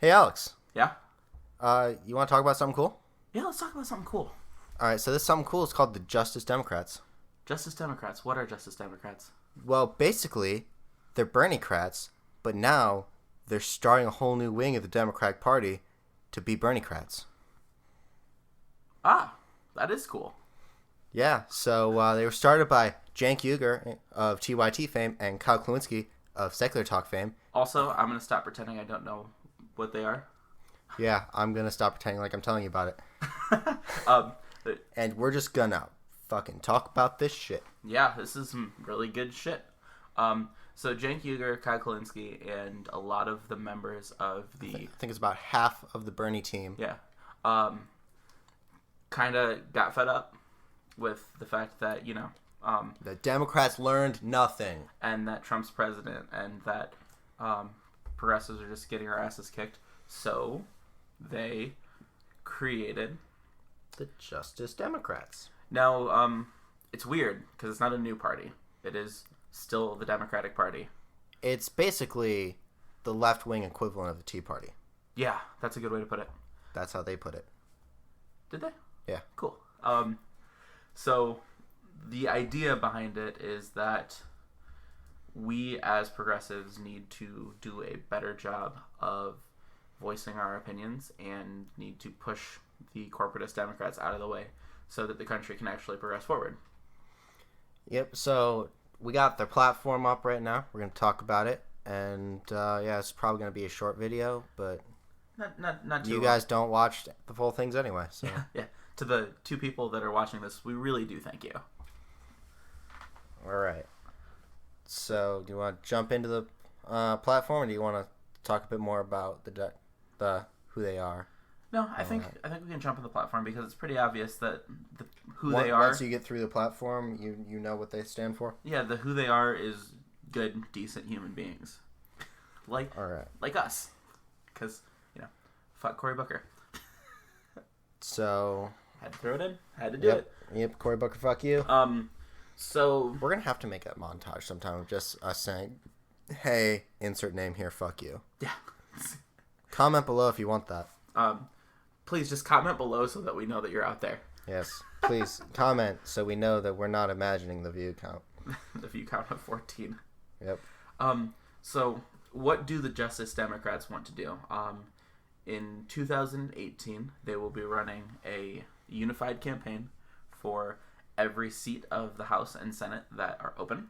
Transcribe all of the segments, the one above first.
Hey, Alex. Yeah? You want to talk about something cool? Yeah, let's talk about something cool. All right, so this something cool is called the Justice Democrats. Justice Democrats. What are Justice Democrats? Well, basically, they're Bernie-crats, but now they're starting a whole new wing of the Democratic Party to be Bernie-crats. Ah, that is cool. Yeah, so they were started by Cenk Uygur of TYT fame and Kyle Klawinski of Secular Talk fame. Also, I'm going to stop pretending I don't know what they are. Yeah, I'm going to stop pretending like I'm telling you about it. And we're just gonna fucking talk about this shit. Yeah, this is some really good shit. So Cenk Uygur, Kyle Collin, and a lot of the members of the... I think it's about half of the Bernie team. Yeah. Kind of got fed up with the fact that, the Democrats learned nothing. And that Trump's president and that progressives are just getting our asses kicked. So they created the Justice Democrats. Now, it's weird because it's not a new party. It is still the Democratic Party. It's basically the left-wing equivalent of the Tea Party. Yeah, that's a good way to put it. That's how they put it. Did they? Yeah. Cool. So the idea behind it is that we as progressives need to do a better job of voicing our opinions and need to push the corporatist Democrats out of the way so that the country can actually progress forward. Yep, so we got their platform up right now. We're going to talk about it. And, yeah, it's probably going to be a short video, but not too you long. guys don't watch the full things anyway. So. Yeah. To the two people that are watching this, we really do thank you. All right. So, do you want to jump into the platform, or do you want to talk a bit more about the who they are? No, I think we can jump on the platform because it's pretty obvious that who they are. Once you get through the platform, you know what they stand for. Yeah, the who they are is good, decent human beings, like us, because fuck Cory Booker. So had to throw it in. Had to do it. Yep, Cory Booker, fuck you. So we're gonna have to make that montage sometime of just us saying, "Hey, insert name here, fuck you." Yeah. Comment below if you want that. Please just comment below so that we know that you're out there. Yes, please comment so we know that we're not imagining the view count. The view count of 14. Yep. So what do the Justice Democrats want to do? In 2018, they will be running a unified campaign for every seat of the House and Senate that are open.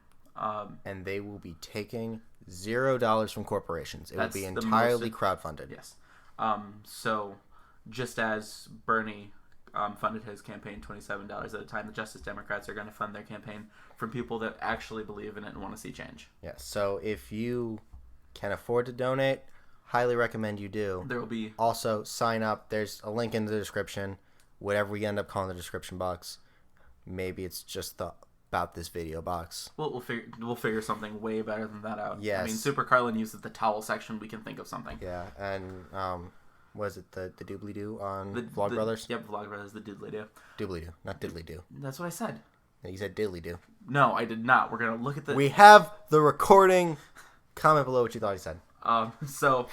And they will be taking $0 from corporations. It will be entirely crowdfunded. Yes. So just as Bernie funded his campaign $27 at a time, the Justice Democrats are going to fund their campaign from people that actually believe in it and want to see change. Yes. So if you can afford to donate, highly recommend you do. There will be... Also, sign up. There's a link in the description. Whatever we end up calling the description box. Maybe it's just the about this video box. We'll figure something way better than that out. Yes. I mean, Super Carlin uses the towel section. We can think of something. Yeah, and was it the doobly-doo on Vlogbrothers? Yep, Vlogbrothers, the doodly-doo. Doobly-doo, not diddly-doo. That's what I said. No, you said diddly-doo. No, I did not. We're going to look at the... We have the recording. Comment below what you thought he said. So,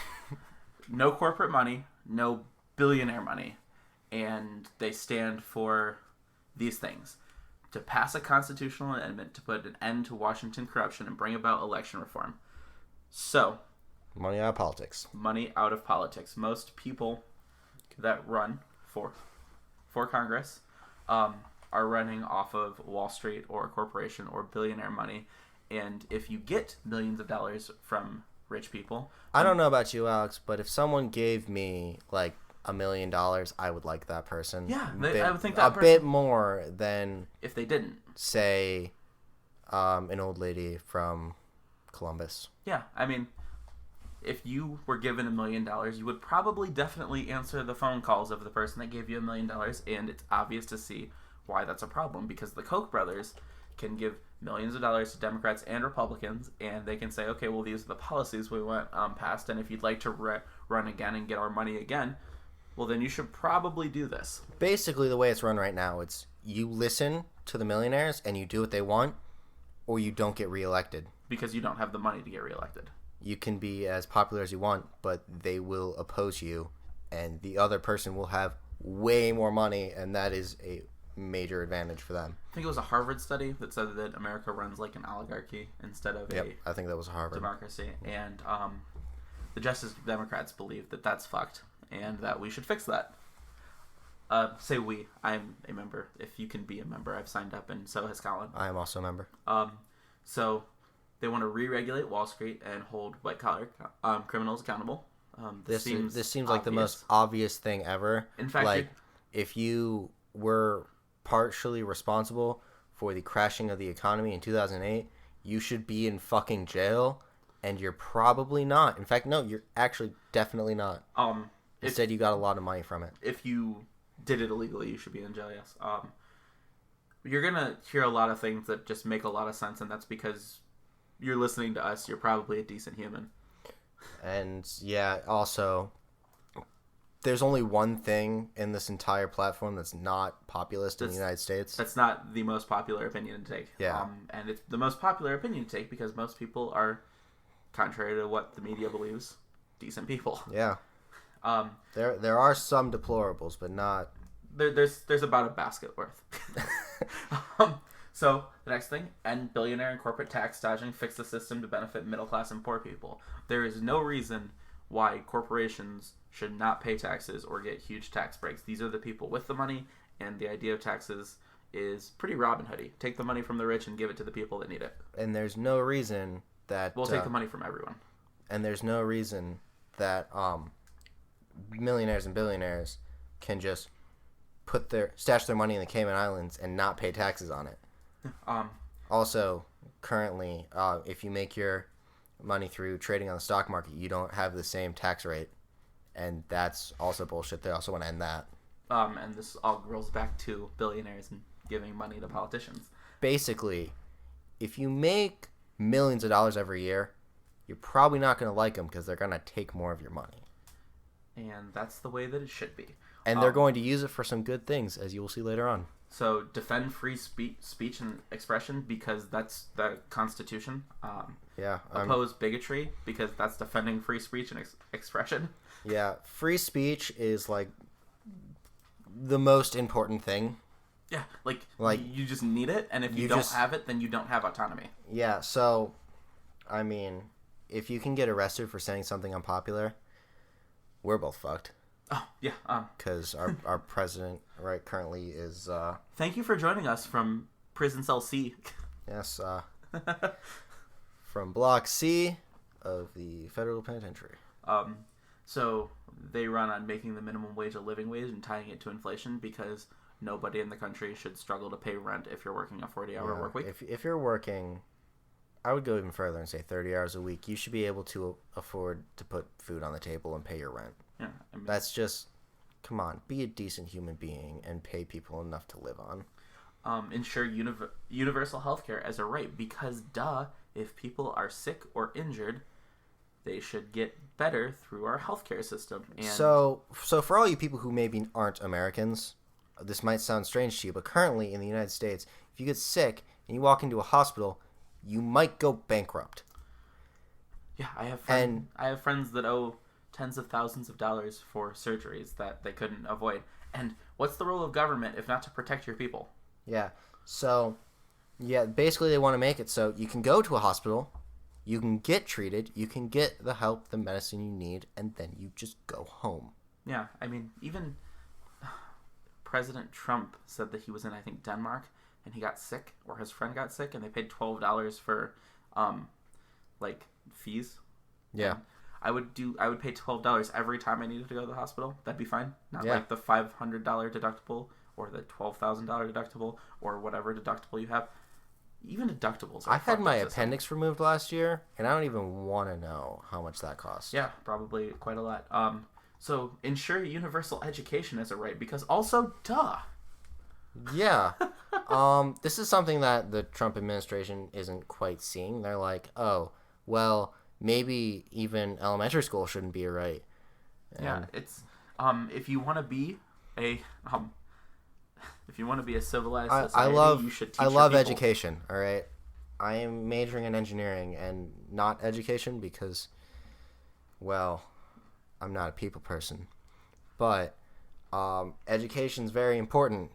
no corporate money, no billionaire money, and they stand for these things. To pass a constitutional amendment to put an end to Washington corruption and bring about election reform. So... Money out of politics. Money out of politics. Most people that run for Congress are running off of Wall Street or a corporation or billionaire money. And if you get millions of dollars from rich people... I don't know about you, Alex, but if someone gave me, like, $1 million, I would like that person. Yeah, I would think that person... A bit more than... If they didn't. Say, an old lady from Columbus. Yeah, I mean... If you were given $1 million, you would probably definitely answer the phone calls of the person that gave you $1 million, and it's obvious to see why that's a problem, because the Koch brothers can give millions of dollars to Democrats and Republicans, and they can say, okay, well, these are the policies we went past, and if you'd like to run again and get our money again, well, then you should probably do this. Basically, the way it's run right now, it's you listen to the millionaires and you do what they want, or you don't get reelected. Because you don't have the money to get reelected. you can be as popular as you want, but they will oppose you, and the other person will have way more money, and that is a major advantage for them. I think it was a Harvard study that said that America runs like an oligarchy instead of I think that was Harvard. Democracy. And the Justice Democrats believe that that's fucked and that we should fix that. Say we. I'm a member. If you can be a member, I've signed up, and so has Collin. I am also a member. So they want to re-regulate Wall Street and hold white-collar criminals accountable. This seems like the most obvious thing ever. In fact, like, if you were partially responsible for the crashing of the economy in 2008, you should be in fucking jail, and you're probably not. In fact, no, you're actually definitely not. Instead, you got a lot of money from it. If you did it illegally, you should be in jail, yes. You're going to hear a lot of things that just make a lot of sense, and that's because you're listening to us. You're probably a decent human. And, yeah, also, there's only one thing in this entire platform that's not populist in the United States. That's not the most popular opinion to take. Yeah. And it's the most popular opinion to take because most people are, contrary to what the media believes, decent people. Yeah. There are some deplorables, but not. There's about a basket worth. So the next thing, end billionaire and corporate tax dodging, fix the system to benefit middle class and poor people. There is no reason why corporations should not pay taxes or get huge tax breaks. These are the people with the money, and the idea of taxes is pretty Robin Hoody. Take the money from the rich and give it to the people that need it. And there's no reason that we'll take the money from everyone. And there's no reason that millionaires and billionaires can just stash their money in the Cayman Islands and not pay taxes on it. Also, currently, if you make your money through trading on the stock market, you don't have the same tax rate, and that's also bullshit. They also want to end that. And this all rolls back to billionaires and giving money to politicians. Basically, if you make millions of dollars every year, you're probably not going to like them because they're going to take more of your money. And that's the way that it should be. And they're going to use it for some good things, as you will see later on. So defend free speech and expression because that's the Constitution. Oppose bigotry because that's defending free speech and expression. Yeah, free speech is like the most important thing. Yeah, like you just need it, and if you don't have it, then you don't have autonomy. Yeah, so, I mean, if you can get arrested for saying something unpopular, we're both fucked. Oh, yeah. Because our president currently is... Thank you for joining us from Prison Cell C. Yes, from Block C of the Federal Penitentiary. So they run on making the minimum wage a living wage and tying it to inflation because nobody in the country should struggle to pay rent if you're working a 40-hour work week. If you're working... I would go even further and say 30 hours a week. You should be able to afford to put food on the table and pay your rent. Yeah, I mean, that's just, come on, be a decent human being and pay people enough to live on. Ensure universal health care as a right because, if people are sick or injured, they should get better through our healthcare system. And so for all you people who maybe aren't Americans, this might sound strange to you, but currently in the United States, if you get sick and you walk into a hospital, you might go bankrupt. Yeah, I have friends that owe tens of thousands of dollars for surgeries that they couldn't avoid. And what's the role of government if not to protect your people? Yeah. So, basically they want to make it so you can go to a hospital, you can get treated, you can get the help, the medicine you need, and then you just go home. Yeah, I mean, even President Trump said that he was in, I think, Denmark, and he got sick, or his friend got sick, and they paid $12 for, fees. Yeah. And I would pay $12 every time I needed to go to the hospital. That'd be fine. Not like the $500 deductible or the $12,000 deductible or whatever deductible you have. Even deductibles are I had my appendix removed last year, and I don't even want to know how much that costs. Yeah, probably quite a lot. So ensure universal education as a right because also, Yeah. This is something that the Trump administration isn't quite seeing. They're like, oh, well, maybe even elementary school shouldn't be a right. And yeah, it's if you want to be a civilized society, you should teach I love your people. education, all right? I am majoring in engineering and not education because, well, I'm not a people person. But education's very important,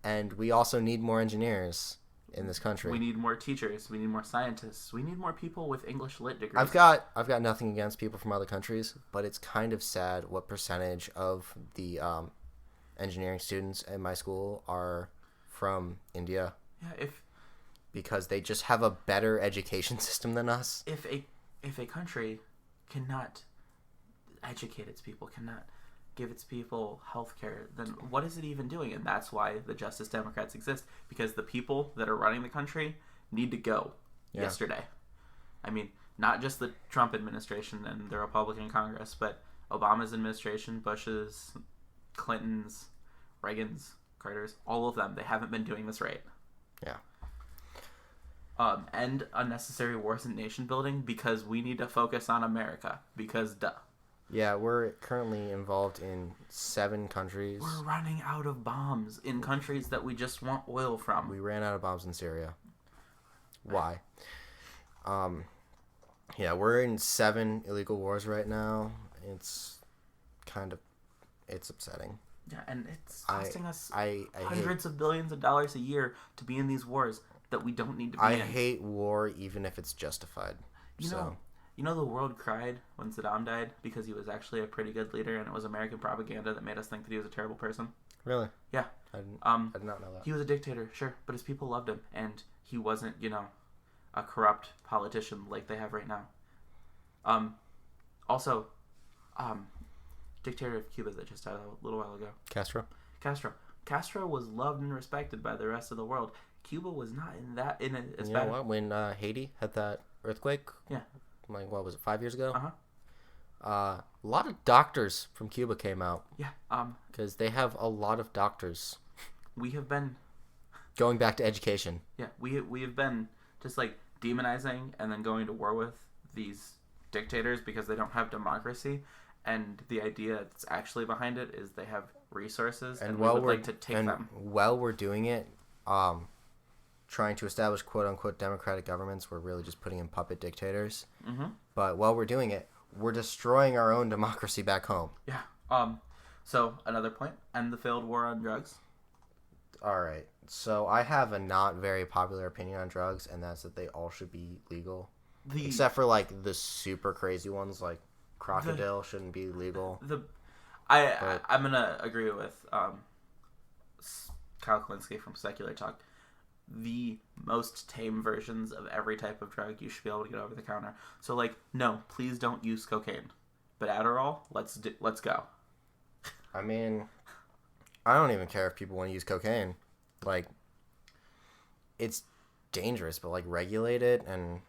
and we also need more engineers in this country. We need more teachers. We need more scientists. We need more people with English lit degrees. I've got nothing against people from other countries, but it's kind of sad what percentage of the engineering students in my school are from India. Yeah, because they just have a better education system than us. If a country cannot educate its people, cannot give its people health care, then what is it even doing? And that's why the Justice Democrats exist, because the people that are running the country need to go yesterday. I mean, not just the Trump administration and the Republican Congress, but Obama's administration, Bush's, Clinton's, Reagan's, Carter's, all of them. They haven't been doing this right. Yeah. End unnecessary wars and nation building, because we need to focus on America, because duh. Yeah, we're currently involved in 7 countries. We're running out of bombs in countries that we just want oil from. We ran out of bombs in Syria. Why? Yeah, we're in 7 illegal wars right now. It's upsetting. Yeah, and it's costing us I hundreds of billions of dollars a year to be in these wars that we don't need to be in. I hate war even if it's justified. You know the world cried when Saddam died because he was actually a pretty good leader, and it was American propaganda that made us think that he was a terrible person? Really? Yeah. I did not know that. He was a dictator, sure, but his people loved him, and he wasn't, a corrupt politician like they have right now. Also, dictator of Cuba that just died a little while ago. Castro. Castro was loved and respected by the rest of the world. Cuba was not in it as you bad. know what? When Haiti had that earthquake, yeah, like what was it, 5 years ago? A lot of doctors from Cuba came out. Yeah. Because they have a lot of doctors. We have been going back to education. Yeah, we have been just like demonizing and then going to war with these dictators because they don't have democracy. And the idea that's actually behind it is they have resources, and we would like to take them. While we're doing it, trying to establish quote-unquote democratic governments, we're really just putting in puppet dictators. Mm-hmm. But while we're doing it, we're destroying our own democracy back home. Yeah. So, another point, end the failed war on drugs. All right. So, I have a not very popular opinion on drugs, and that's that they all should be legal. Except for, like, the super crazy ones, like crocodile shouldn't be legal. I'm going to agree with Kyle Kalinske from Secular Talk. The most tame versions of every type of drug you should be able to get over the counter. So, like, no, please don't use cocaine. But Adderall, let's go. I mean, I don't even care if people want to use cocaine. Like, it's dangerous, but, like, regulate it and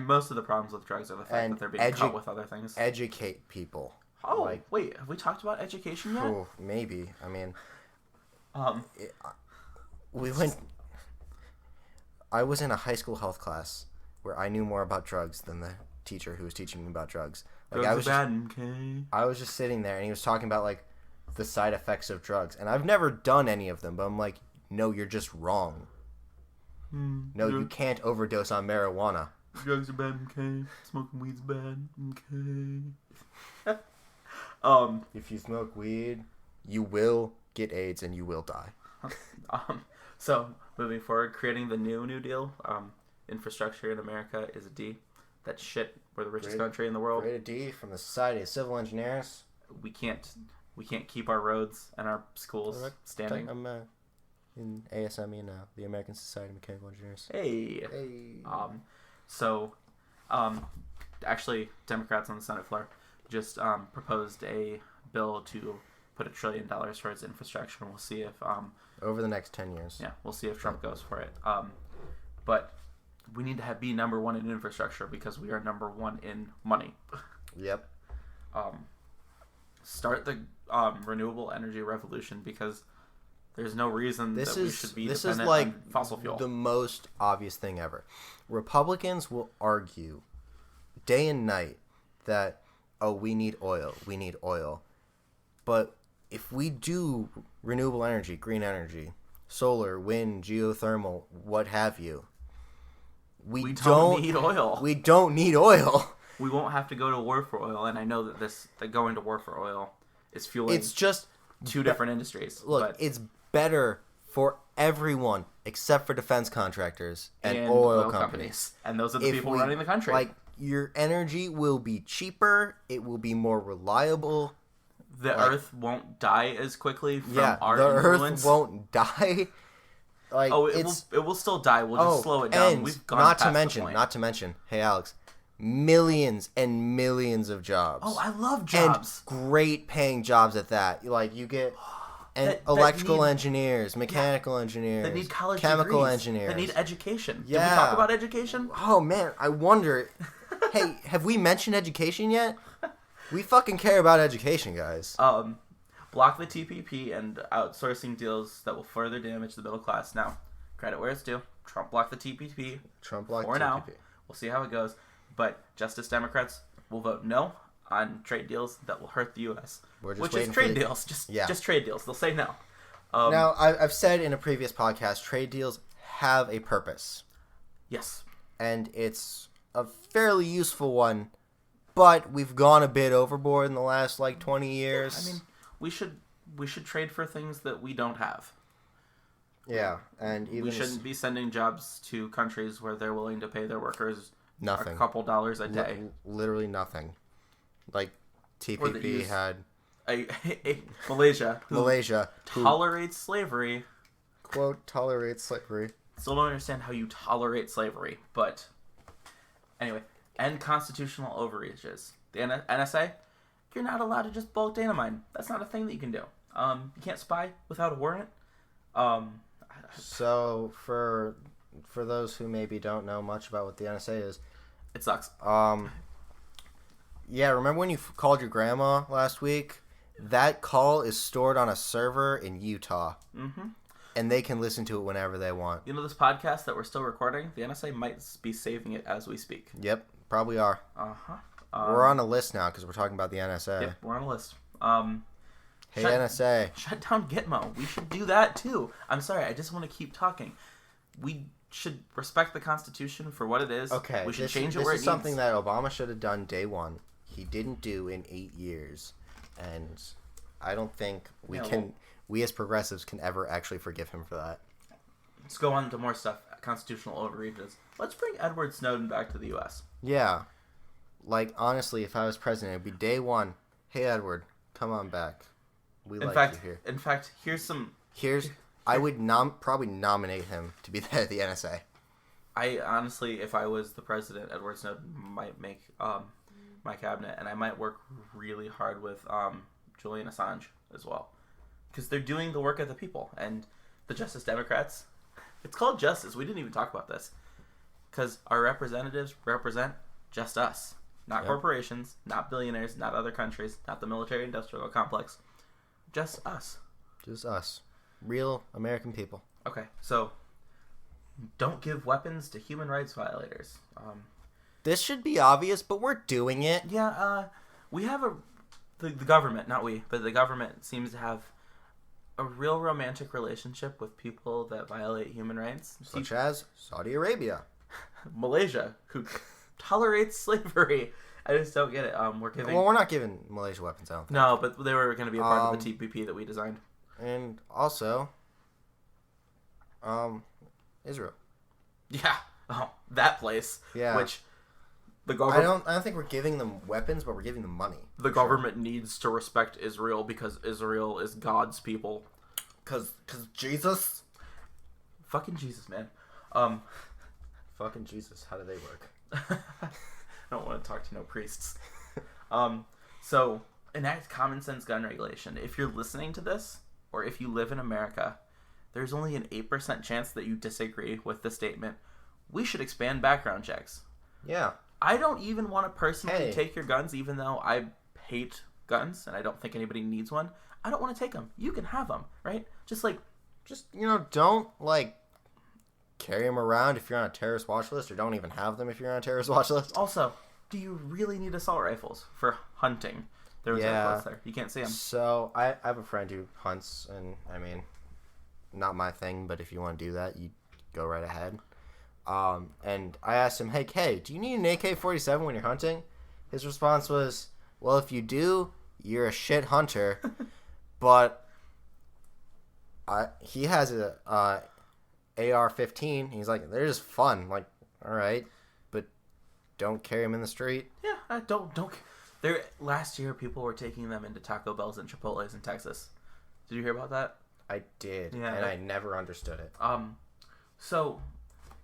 most of the problems with drugs are the fact that they're being cut with other things. Educate people. Oh, like, wait, have we talked about education yet? Oh, maybe. I mean, I was in a high school health class where I knew more about drugs than the teacher who was teaching me about drugs. Like, drugs are bad, okay? I was just sitting there and he was talking about, like, the side effects of drugs. And I've never done any of them, but I'm like, no, you're just wrong. No, you can't overdose on marijuana. Drugs are bad, okay? Smoking weed's bad, okay? If you smoke weed, you will get AIDS and you will die. So, moving forward, creating the New Deal, infrastructure in America is a D. That's shit. We're the richest country in the world. Grade a D from the Society of Civil Engineers. We can't keep our roads and our schools standing. I'm in ASME now, the American Society of Mechanical Engineers. Hey. Actually, Democrats on the Senate floor just proposed a bill to put $1 trillion towards infrastructure, and we'll see if over the next 10 years. Yeah, we'll see if Trump goes for it. But we need to be number one in infrastructure because we are number one in money. Yep. Start the renewable energy revolution because there's no reason we should be dependent on fossil fuel. The most obvious thing ever. Republicans will argue day and night that, we need oil. But if we do renewable energy, green energy, solar, wind, geothermal, what have you, We don't need oil. We don't need oil. We won't have to go to war for oil, and I know that going to war for oil is fueling. It's just two different industries. Look, it's better for everyone except for defense contractors and oil companies. And those are the people running the country. Like, your energy will be cheaper. It will be more reliable. The Earth won't die as quickly from our Earth influence. won't die. Like, it will still die. We'll just slow it down. We've gone past the point. Not to mention, hey Alex, millions and millions of jobs. Oh, I love jobs. And great paying jobs at that. Like, you get electrical engineers, mechanical engineers, that need college chemical degrees, engineers, that need education. Yeah. Did we talk about education? Oh man, I wonder. Hey, have we mentioned education yet? We fucking care about education, guys. Block the TPP and outsourcing deals that will further damage the middle class. Now, credit where it's due. Trump blocked the TPP. Trump blocked the TPP. Now, we'll see how it goes. But Justice Democrats will vote no on trade deals that will hurt the U.S. Which is trade deals. Just trade deals. They'll say no. Now, I've said in a previous podcast, trade deals have a purpose. Yes. And it's a fairly useful one, but we've gone a bit overboard in the last, 20 years. I mean, we should trade for things that we don't have. Yeah, and even we shouldn't be sending jobs to countries where they're willing to pay their workers nothing. A couple dollars a day. Literally nothing. Like TPP had Malaysia tolerates slavery. Quote, tolerates slavery. Still don't understand how you tolerate slavery, but anyway, end constitutional overreaches. The NSA, you're not allowed to just bulk data mine. That's not a thing that you can do. You can't spy without a warrant. So for those who maybe don't know much about what the NSA is, it sucks. Yeah, remember when you called your grandma last week? That call is stored on a server in Utah. Mm-hmm. And they can listen to it whenever they want. You know this podcast that we're still recording? The NSA might be saving it as we speak. Yep, probably are. Uh-huh. We're on a list now because we're talking about the NSA. Yep, we're on a list. Hey, NSA. Shut down Gitmo. We should do that, too. I'm sorry, I just want to keep talking. We should respect the Constitution for what it is. Okay. We should change it where it needs. This is something that Obama should have done day one. He didn't do in 8 years. And I don't think we as progressives can ever actually forgive him for that. Let's go on to more stuff. Constitutional overreaches. Let's bring Edward Snowden back to the U.S. Yeah. Honestly, if I was president, it would be day one. Hey, Edward, come on back. We like you here. In fact, I would probably nominate him to be the head of the NSA. I honestly, if I was the president, Edward Snowden might make my cabinet, and I might work really hard with Julian Assange as well. Because they're doing the work of the people. And the Justice Democrats, it's called justice. We didn't even talk about this. Because our representatives represent just us. Not corporations, not billionaires, not other countries, not the military-industrial complex. Just us. Just us. Real American people. Okay, so don't give weapons to human rights violators. This should be obvious, but we're doing it. Yeah, we have the government, not we, but the government seems to have a real romantic relationship with people that violate human rights. Such as Saudi Arabia. Malaysia, who tolerates slavery. I just don't get it. We're not giving Malaysia weapons, I don't think. No, but they were going to be a part of the TPP that we designed. And also, Israel. Yeah. Oh, that place. Yeah. Which the government. I don't think we're giving them weapons, but we're giving them money. The government needs to respect Israel because Israel is God's people. Cause Jesus. Fucking Jesus, man. Fucking Jesus. How do they work? I don't want to talk to no priests. So enact common sense gun regulation. If you're listening to this, or if you live in America, there's only an 8% chance that you disagree with the statement, we should expand background checks. Yeah. I don't even want to personally take your guns, even though I hate guns, and I don't think anybody needs one. I don't want to take them. You can have them, right? Just don't, carry them around if you're on a terrorist watch list, or don't even have them if you're on a terrorist watch list. Also, do you really need assault rifles for hunting? There was a there. You can't see them. So, I have a friend who hunts, and, not my thing, but if you want to do that, you go right ahead. And I asked him, hey, do you need an AK-47 when you're hunting? His response was, well, if you do, you're a shit hunter. But he has a AR-15. He's like, they're just fun. Like, all right, but don't carry them in the street. Yeah, don't. There, last year, people were taking them into Taco Bells and Chipotle's in Texas. Did you hear about that? I did, and I never understood it. So,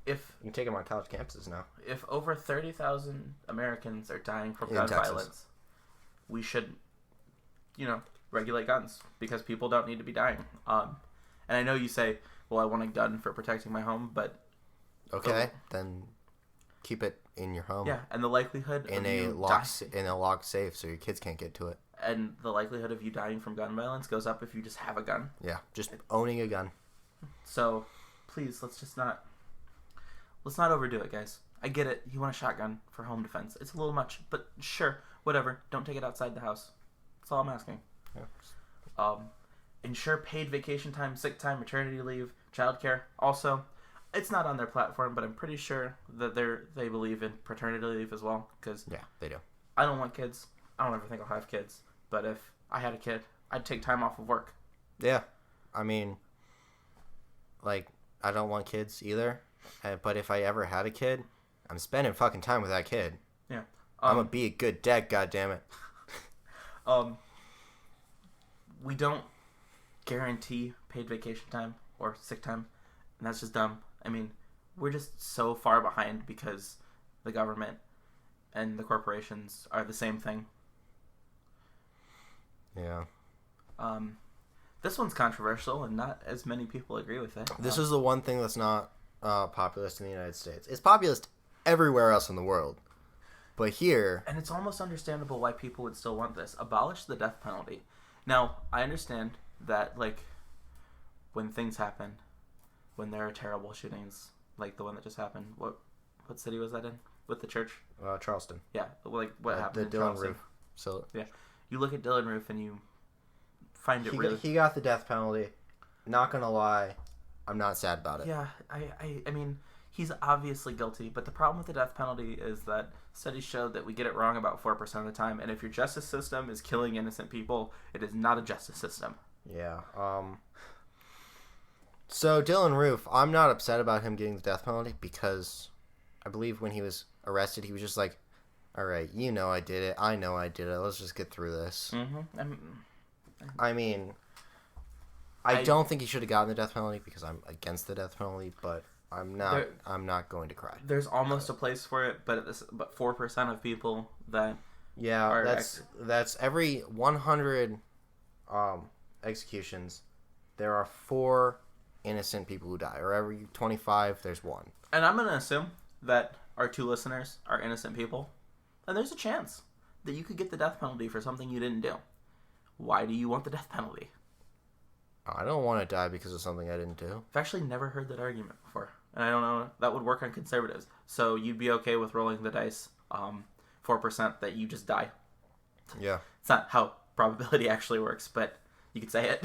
if you can take them on college campuses now. If over 30,000 Americans are dying from gun violence, we should, regulate guns because people don't need to be dying. And I know you say, well, I want a gun for protecting my home, but okay, then keep it in your home. Yeah, and the likelihood in a locked safe so your kids can't get to it. And the likelihood of you dying from gun violence goes up if you just have a gun. Yeah, just owning a gun. So, please, let's not overdo it, guys. I get it. You want a shotgun for home defense. It's a little much, but sure, whatever. Don't take it outside the house. That's all I'm asking. Yeah. Ensure paid vacation time, sick time, maternity leave, childcare. Also, it's not on their platform, but I'm pretty sure that they believe in paternity leave as well. Cause yeah, they do. I don't want kids. I don't ever think I'll have kids. But if I had a kid, I'd take time off of work. Yeah. I mean, like, I don't want kids either. But if I ever had a kid, I'm spending fucking time with that kid. Yeah. I'm going to be a good dad, goddammit. We don't guarantee paid vacation time or sick time, and that's just dumb. I mean, we're just so far behind because the government and the corporations are the same thing. Yeah. This one's controversial, and not as many people agree with it. This is the one thing that's not populist in the United States. It's populist everywhere else in the world. But here... And it's almost understandable why people would still want this. Abolish the death penalty. Now, I understand that, like, when things happen, when there are terrible shootings, like the one that just happened, what city was that in? With the church? Charleston. Yeah, like, what happened the in Dylan Charleston? Roof. So, yeah. You look at Dylan Roof and you find it really... He got the death penalty. Not gonna lie, I'm not sad about it. Yeah, I mean, he's obviously guilty, but the problem with the death penalty is that studies show that we get it wrong about 4% of the time, and if your justice system is killing innocent people, it is not a justice system. Yeah, So, Dylan Roof, I'm not upset about him getting the death penalty because I believe when he was arrested, he was just like, all right, I did it. I know I did it. Let's just get through this. Mm-hmm. I mean, I don't think he should have gotten the death penalty because I'm against the death penalty, but I'm not going to cry. There's almost a place for it, but 4% of people that that's every 100 executions, there are 4 innocent people who die, or every 25 there's 1. And I'm going to assume that our 2 listeners are innocent people, and there's a chance that you could get the death penalty for something you didn't do. Why do you want the death penalty? I don't want to die because of something I didn't do. I've actually never heard that argument before, and I don't know, that would work on conservatives. So you'd be okay with rolling the dice 4% that you just die. Yeah. It's not how probability actually works, but you could say it.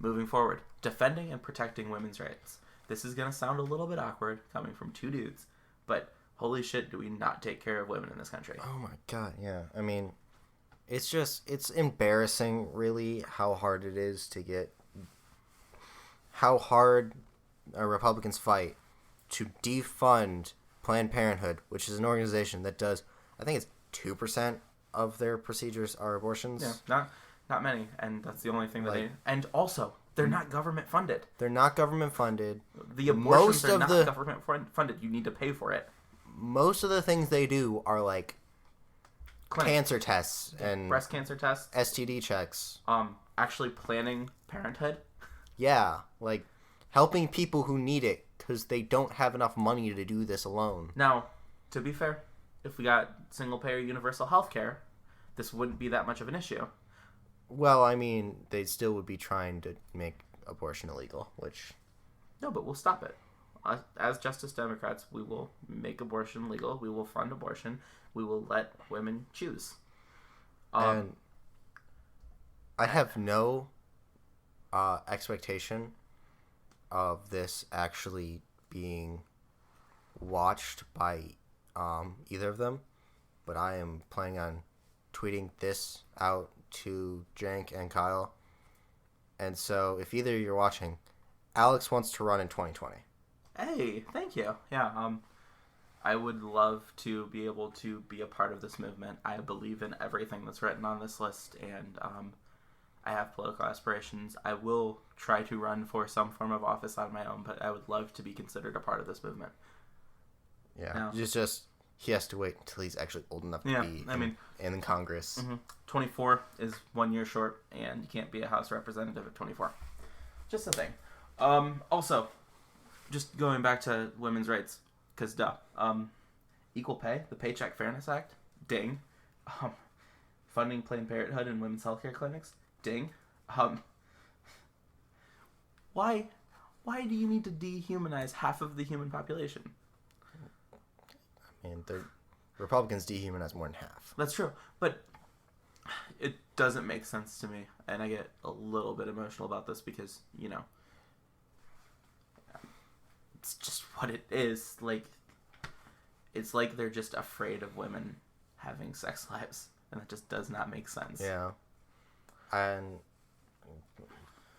Moving forward, defending and protecting women's rights. This is going to sound a little bit awkward coming from 2 dudes, but holy shit, do we not take care of women in this country? Oh my god, yeah. I mean, it's embarrassing, really, how hard it is to get... How hard Republicans fight to defund Planned Parenthood, which is an organization that does, I think it's 2% of their procedures are abortions. Yeah, not many, and that's the only thing that they... And also, they're not government funded. They're not government funded. The abortions are not government funded. You need to pay for it. Most of the things they do are like cancer tests and breast cancer tests, STD checks. Actually planning parenthood. Yeah, like helping people who need it because they don't have enough money to do this alone. Now, to be fair, if we got single-payer universal health care, this wouldn't be that much of an issue. Well, I mean, they still would be trying to make abortion illegal, which... No, but we'll stop it. As Justice Democrats, we will make abortion legal. We will fund abortion. We will let women choose. And I have no expectation of this actually being watched by either of them, but I am planning on tweeting this out to Jank and Kyle. And so, if either you're watching, Alex wants to run in 2020. Hey, thank you. Yeah, I would love to be able to be a part of this movement. I believe in everything that's written on this list, and I have political aspirations. I will try to run for some form of office on my own, but I would love to be considered a part of this movement. Yeah, now, just he has to wait until he's actually old enough to be in Congress. 24 is 1 year short, and you can't be a House representative at 24. Just a thing. Also, just going back to women's rights, because equal pay, the Paycheck Fairness Act, ding. Funding Planned Parenthood and women's healthcare clinics, ding. Why do you need to dehumanize half of the human population? I mean, the Republicans dehumanize more than half. That's true, but it doesn't make sense to me, and I get a little bit emotional about this because, you know, it's just what it is. Like, it's like they're just afraid of women having sex lives, and it just does not make sense. Yeah. And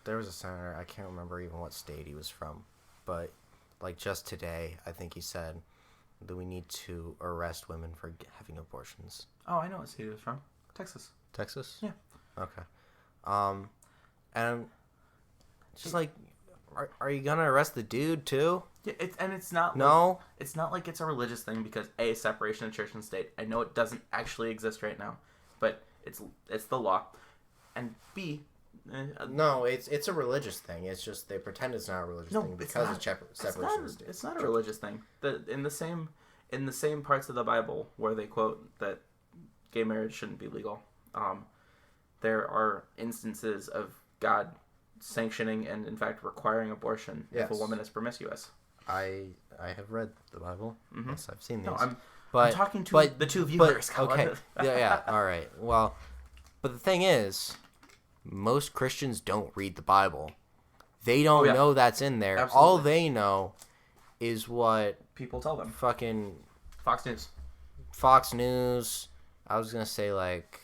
there was a senator, I can't remember even what state he was from, but like just today, I think he said that we need to arrest women for having abortions. Oh, I know what state he was from. Texas. Texas? Yeah. Okay. And just like, are you gonna arrest the dude too? Yeah, it's not. No. Like, it's not like it's a religious thing because A, separation of church and state. I know it doesn't actually exist right now, but it's the law, and B. No, it's a religious thing. It's just they pretend it's not a religious thing because it's separation of state. It's not a religious thing. In the same parts of the Bible where they quote that gay marriage shouldn't be legal, there are instances of God sanctioning and in fact requiring abortion if a woman is promiscuous. I have read the Bible. Mm-hmm. Yes, I've seen these. No, I'm talking to the two viewers. Okay, yeah, all right. Well, but the thing is, most Christians don't read the Bible. They don't know that's in there. Absolutely. All they know is what people tell them. Fucking Fox News. Fox News. I was gonna say like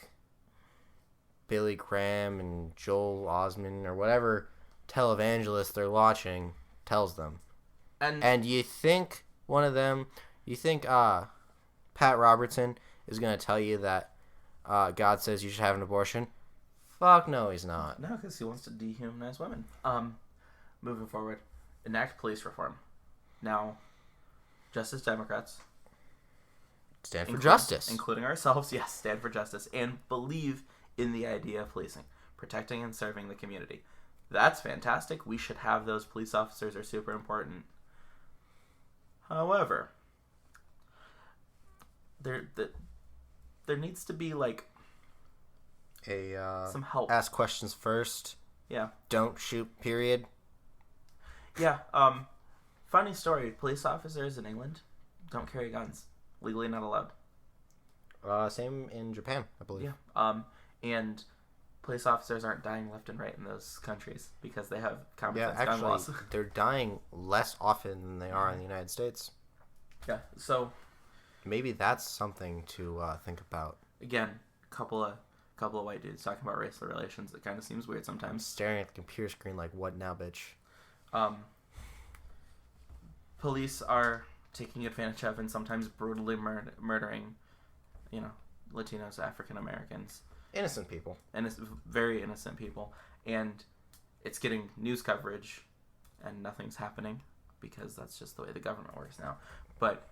Billy Graham and Joel Osment or whatever televangelist they're watching tells them. And you think one of them, Pat Robertson is gonna tell you that God says you should have an abortion? Fuck no, he's not. No, because he wants to dehumanize women. Moving forward, enact police reform. Now, Justice Democrats stand for justice, including ourselves. Yes, stand for justice and believe in the idea of policing, protecting and serving the community. That's fantastic. We should have those. Police officers are super important. However, there needs to be like some help. Ask questions first. Yeah. Don't shoot. Period. Yeah. Funny story. Police officers in England don't carry guns. Legally not allowed. Same in Japan, I believe. Yeah. And police officers aren't dying left and right in those countries because they have common sense gun laws. They're dying less often than they are in the United States. Yeah. So maybe that's something to think about. Again, a couple of white dudes talking about racial relations. It kind of seems weird sometimes. I'm staring at the computer screen like, what now, bitch? Police are taking advantage of and sometimes brutally murdering, Latinos, African Americans. Innocent people. Very innocent people. And it's getting news coverage and nothing's happening because that's just the way the government works now. But,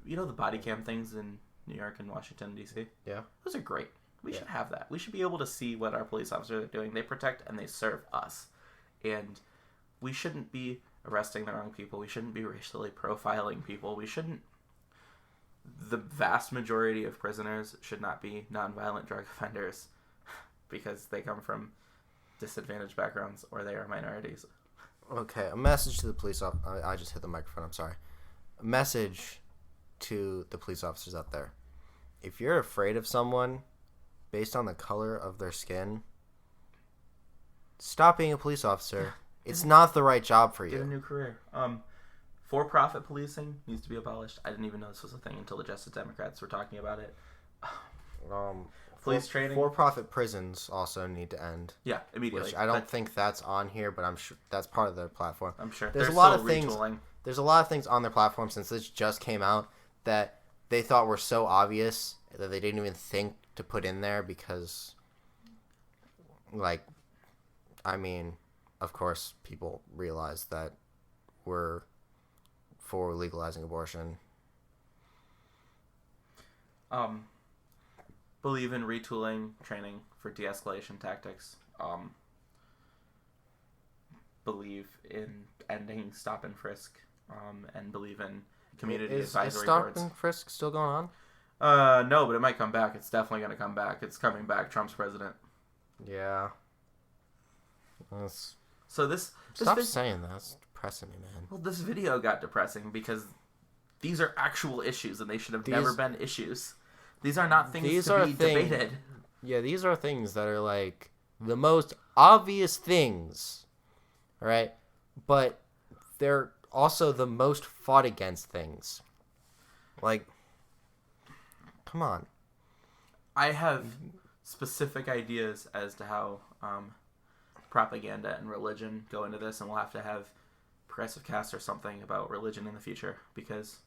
the body cam things in New York and Washington, D.C.? Yeah. Those are great. We should have that. We should be able to see what our police officers are doing. They protect and they serve us. And we shouldn't be arresting the wrong people. We shouldn't be racially profiling people. The vast majority of prisoners should not be nonviolent drug offenders because they come from disadvantaged backgrounds or they are minorities. Okay, a message to the police officers. I just hit the microphone, I'm sorry. A message to the police officers out there. If you're afraid of someone based on the color of their skin, stop being a police officer. It's not the right job for you. Get a new career. For-profit policing needs to be abolished. I didn't even know this was a thing until the Justice Democrats were talking about it. Police training. For-profit prisons also need to end. Yeah, immediately. Which I don't think that's on here, but I'm sure that's part of their platform. I'm sure. There's a lot of things. There's a lot of things on their platform since this just came out that they thought were so obvious that they didn't even think to put in there because, like, I mean, of course, people realize that we're for legalizing abortion. Believe in retooling training for de-escalation tactics. Believe in ending stop and frisk. And believe in community advisory boards. Is stop and frisk still going on? No, but it might come back. It's definitely going to come back. It's coming back. Trump's president. Yeah. Stop saying that. It's depressing me, man. Well, this video got depressing because these are actual issues and they should have never been issues. These are not things to be debated. Yeah, these are things that are like the most obvious things, right? But they're also the most fought against things. Like, come on. I have specific ideas as to how propaganda and religion go into this, and we'll have to have progressive cast or something about religion in the future because,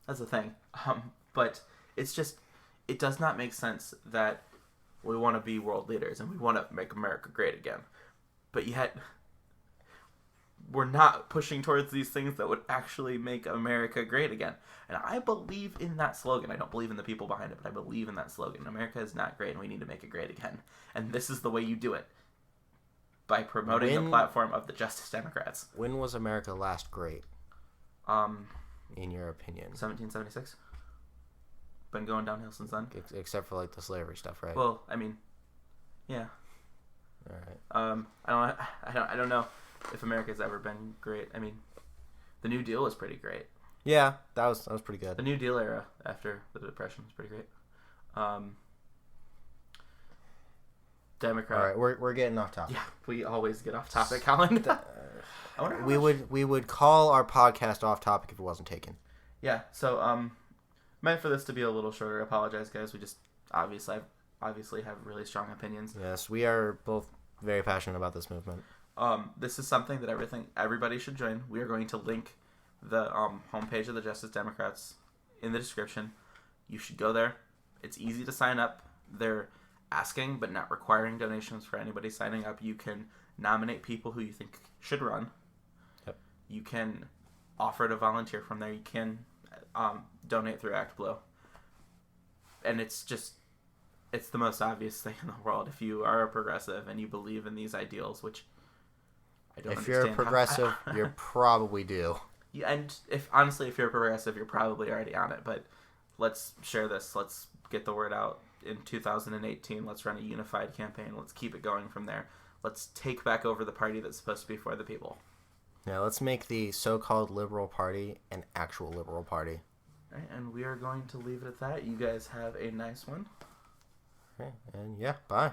that's the thing. But it's just, it does not make sense that we want to be world leaders and we want to make America great again. But yet, we're not pushing towards these things that would actually make America great again. And I believe in that slogan. I don't believe in the people behind it, but I believe in that slogan. America is not great and we need to make it great again. And this is the way you do it. By promoting the platform of the Justice Democrats. When was America last great? In your opinion? 1776. Been going downhill since then. Except for like the slavery stuff, right? Well, I mean, yeah. All right. I don't know if America's ever been great. I mean, the New Deal was pretty great. Yeah, that was pretty good. The New Deal era after the Depression was pretty great. Democrat. All right, we're getting off topic. Yeah, we always get off topic, Collin. We would call our podcast off topic if it wasn't taken. Yeah. So meant for this to be a little shorter. I apologize, guys. We just obviously have really strong opinions. Yes, we are both very passionate about this movement. This is something that everybody should join. We are going to link the homepage of the Justice Democrats in the description. You should go there. It's easy to sign up. They're asking but not requiring donations for anybody signing up. You can nominate people who you think should run. Yep. You can offer to volunteer from there. You can donate through ActBlue. And it's the most obvious thing in the world. If you are a progressive and you believe in these ideals, which I don't understand. If you're a progressive, you probably do. Yeah, and if you're a progressive, you're probably already on it. But let's share this. Let's get the word out. In 2018, let's run a unified campaign. Let's keep it going from there. Let's take back over the party that's supposed to be for the people. Yeah, let's make the so-called liberal party an actual liberal party. All right, and we are going to leave it at that. You guys have a nice one. Okay, and yeah, bye.